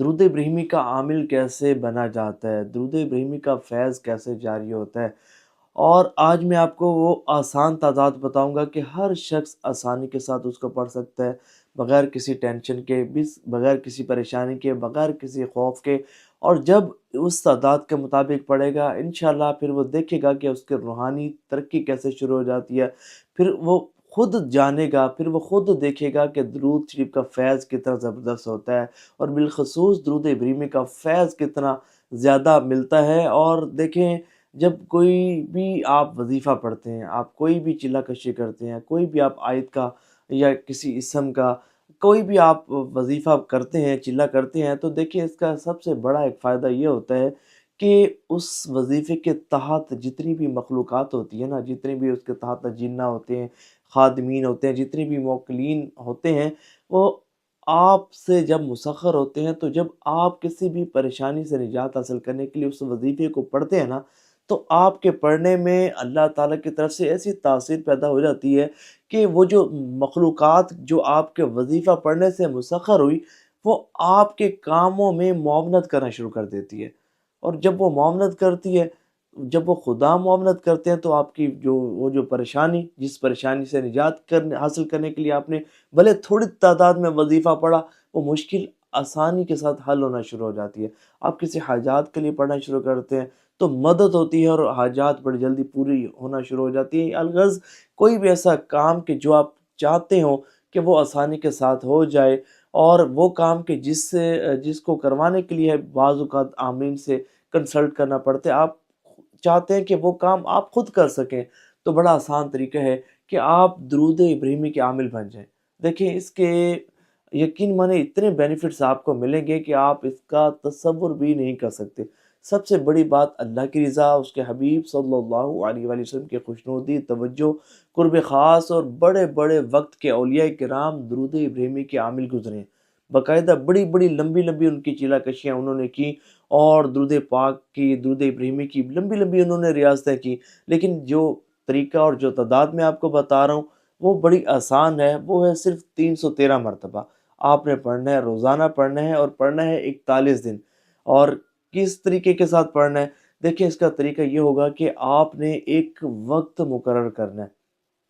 درود ابراہیمی کا عامل کیسے بنا جاتا ہے، درود ابراہیمی کا فیض کیسے جاری ہوتا ہے، اور آج میں آپ کو وہ آسان تعداد بتاؤں گا کہ ہر شخص آسانی کے ساتھ اس کو پڑھ سکتا ہے، بغیر کسی ٹینشن کے، بغیر کسی پریشانی کے، بغیر کسی خوف کے۔ اور جب اس تعداد کے مطابق پڑھے گا انشاءاللہ پھر وہ دیکھے گا کہ اس کے روحانی ترقی کیسے شروع ہو جاتی ہے، پھر وہ خود جانے گا، پھر وہ خود دیکھے گا کہ درود شریف کا فیض کتنا زبردست ہوتا ہے، اور بالخصوص درود ابراہیمی کا فیض کتنا زیادہ ملتا ہے۔ اور دیکھیں، جب کوئی بھی آپ وظیفہ پڑھتے ہیں، آپ کوئی بھی چلہ کشی کرتے ہیں، کوئی بھی آپ آیت کا یا کسی اسم کا کوئی بھی آپ وظیفہ کرتے ہیں، چلہ کرتے ہیں، تو دیکھیں اس کا سب سے بڑا ایک فائدہ یہ ہوتا ہے کہ اس وظیفے کے تحت جتنی بھی مخلوقات ہوتی ہیں نا، جتنے بھی اس کے تحت جنہ ہوتے ہیں، خادمین ہوتے ہیں، جتنے بھی موکلین ہوتے ہیں، وہ آپ سے جب مسخر ہوتے ہیں، تو جب آپ کسی بھی پریشانی سے نجات حاصل کرنے کے لیے اس وظیفے کو پڑھتے ہیں نا، تو آپ کے پڑھنے میں اللہ تعالیٰ کی طرف سے ایسی تاثیر پیدا ہو جاتی ہے کہ وہ جو مخلوقات جو آپ کے وظیفہ پڑھنے سے مسخر ہوئی، وہ آپ کے کاموں میں معاونت کرنا شروع کر دیتی ہے۔ اور جب وہ معاونت کرتی ہے، جب وہ خدا معاونت کرتے ہیں، تو آپ کی جو پریشانی، جس پریشانی سے نجات حاصل کرنے کے لیے آپ نے بھلے تھوڑی تعداد میں وظیفہ پڑھا، وہ مشکل آسانی کے ساتھ حل ہونا شروع ہو جاتی ہے۔ آپ کسی حاجات کے لیے پڑھنا شروع کرتے ہیں تو مدد ہوتی ہے، اور حاجات بڑی جلدی پوری ہونا شروع ہو جاتی ہے۔ الغرض کوئی بھی ایسا کام کہ جو آپ چاہتے ہو کہ وہ آسانی کے ساتھ ہو جائے، اور وہ کام کہ جس کو کروانے کے لیے بعض اوقات عاملین سے کنسلٹ کرنا پڑتا ہے، آپ چاہتے ہیں کہ وہ کام آپ خود کر سکیں، تو بڑا آسان طریقہ ہے کہ آپ درود ابراہیمی کے عامل بن جائیں۔ دیکھیں، اس کے یقین مانے اتنے بینیفٹس آپ کو ملیں گے کہ آپ اس کا تصور بھی نہیں کر سکتے۔ سب سے بڑی بات اللہ کی رضا، اس کے حبیب صلی اللہ علیہ وآلہ وسلم کے خوشنودی، توجہ، قرب خاص، اور بڑے بڑے وقت کے اولیاء کرام درود ابراہیمی کے عامل گزرے ہیں۔ باقاعدہ بڑی بڑی لمبی لمبی ان کی چیلہ کشیاں انہوں نے کی، اور درود پاک کی، درود ابراہیمی کی لمبی لمبی انہوں نے ریاستیں کی، لیکن جو طریقہ اور جو تعداد میں آپ کو بتا رہا ہوں وہ بڑی آسان ہے، وہ ہے صرف 313 مرتبہ آپ نے پڑھنا ہے، روزانہ پڑھنا ہے، اور پڑھنا ہے 41 دن۔ اور کس طریقے کے ساتھ پڑھنا ہے؟ دیکھیں، اس کا طریقہ یہ ہوگا کہ آپ نے ایک وقت مقرر کرنا ہے،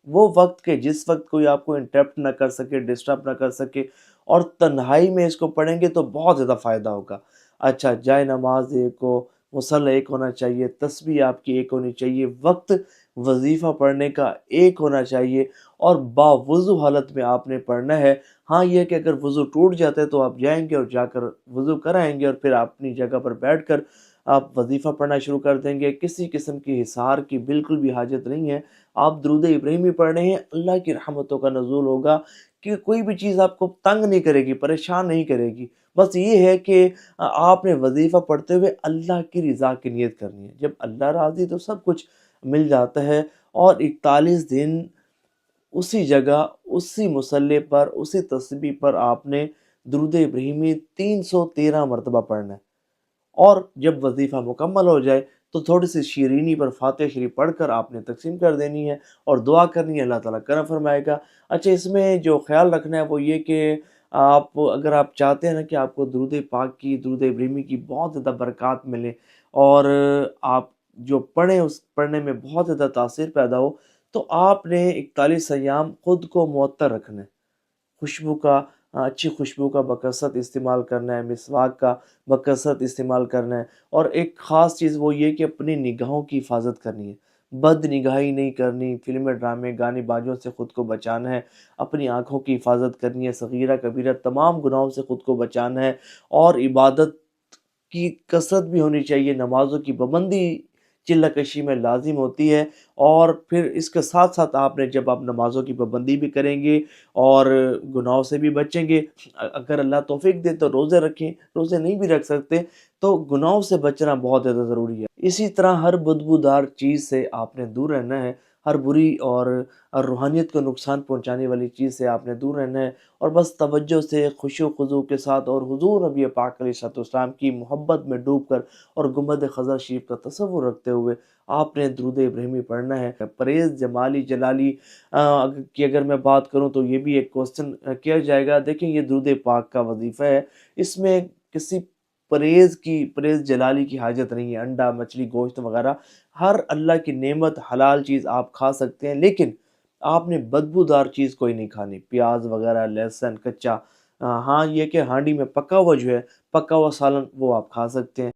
وہ وقت کہ جس وقت کوئی آپ کو انٹرپٹ نہ کر سکے، ڈسٹرب نہ کر سکے، اور تنہائی میں اس کو پڑھیں گے تو بہت زیادہ فائدہ ہوگا۔ اچھا، جائے نماز ایک ہو، مصلی ایک ہونا چاہیے، تسبیح آپ کی ایک ہونی چاہیے، وقت وظیفہ پڑھنے کا ایک ہونا چاہیے، اور باوضو حالت میں آپ نے پڑھنا ہے۔ ہاں، یہ کہ اگر وضو ٹوٹ جاتا ہے تو آپ جائیں گے اور جا کر وضو کرائیں گے، اور پھر آپ اپنی جگہ پر بیٹھ کر آپ وظیفہ پڑھنا شروع کر دیں گے۔ کسی قسم کی حصار کی بالکل بھی حاجت نہیں ہے۔ آپ درود ابراہیمی پڑھ رہے ہیں، اللہ کی رحمتوں کا نزول ہوگا کہ کوئی بھی چیز آپ کو تنگ نہیں کرے گی، پریشان نہیں کرے گی۔ بس یہ ہے کہ آپ نے وظیفہ پڑھتے ہوئے اللہ کی رضا کی نیت کرنی ہے۔ جب اللہ راضی تو سب کچھ مل جاتا ہے۔ اور 41 دن اسی جگہ، اسی مصلی پر، اسی تسبیح پر آپ نے درود ابراہیمی 313 مرتبہ پڑھنا ہے۔ اور جب وظیفہ مکمل ہو جائے تو تھوڑی سی شیرینی پر فاتحہ شریف پڑھ کر آپ نے تقسیم کر دینی ہے، اور دعا کرنی ہے، اللہ تعالیٰ کرم فرمائے گا۔ اچھا، اس میں جو خیال رکھنا ہے وہ یہ کہ اگر آپ چاہتے ہیں نا کہ آپ کو درود پاک کی، درود ابراہیمی کی بہت زیادہ برکات ملے، اور آپ جو پڑھیں اس پڑھنے میں بہت زیادہ تاثیر پیدا ہو، تو آپ نے 41 ایام خود کو معطر رکھنا ہے۔ خوشبو کا، اچھی خوشبو کا بکثرت استعمال کرنا ہے، مسواک کا بکثرت استعمال کرنا ہے، اور ایک خاص چیز وہ یہ کہ اپنی نگاہوں کی حفاظت کرنی ہے۔ بد نگاہی نہیں کرنی، فلمیں، ڈرامے، گانے بازوں سے خود کو بچانا ہے، اپنی آنکھوں کی حفاظت کرنی ہے، صغیرہ کبیرہ تمام گناہوں سے خود کو بچانا ہے، اور عبادت کی کثرت بھی ہونی چاہیے، نمازوں کی پابندی چلہ کشی میں لازم ہوتی ہے۔ اور پھر اس کے ساتھ ساتھ آپ نے، جب آپ نمازوں کی پابندی بھی کریں گے اور گناہوں سے بھی بچیں گے، اگر اللہ توفیق دے تو روزے رکھیں، روزے نہیں بھی رکھ سکتے تو گناہوں سے بچنا بہت زیادہ ضروری ہے۔ اسی طرح ہر بدبودار چیز سے آپ نے دور رہنا ہے، ہر بری اور روحانیت کو نقصان پہنچانے والی چیز سے آپ نے دور رہنا ہے، اور بس توجہ سے، خشوع و خضوع کے ساتھ، اور حضور نبی پاک علیہ الصلوۃ والسلام کی محبت میں ڈوب کر، اور گنبد خضرا شریف کا تصور رکھتے ہوئے آپ نے درود ابراہیمی پڑھنا ہے۔ پرہیز جمالی جلالی کی اگر میں بات کروں تو یہ بھی ایک کوسچن کیا جائے گا۔ دیکھیں، یہ درود پاک کا وظیفہ ہے، اس میں کسی پرہیز جلالی کی حاجت نہیں ہے۔ انڈا، مچھلی، گوشت وغیرہ ہر اللہ کی نعمت حلال چیز آپ کھا سکتے ہیں، لیکن آپ نے بدبودار چیز کوئی نہیں کھانی، پیاز وغیرہ، لہسن کچا۔ ہاں یہ کہ ہانڈی میں پکا ہوا جو ہے، پکا ہوا سالن وہ آپ کھا سکتے ہیں۔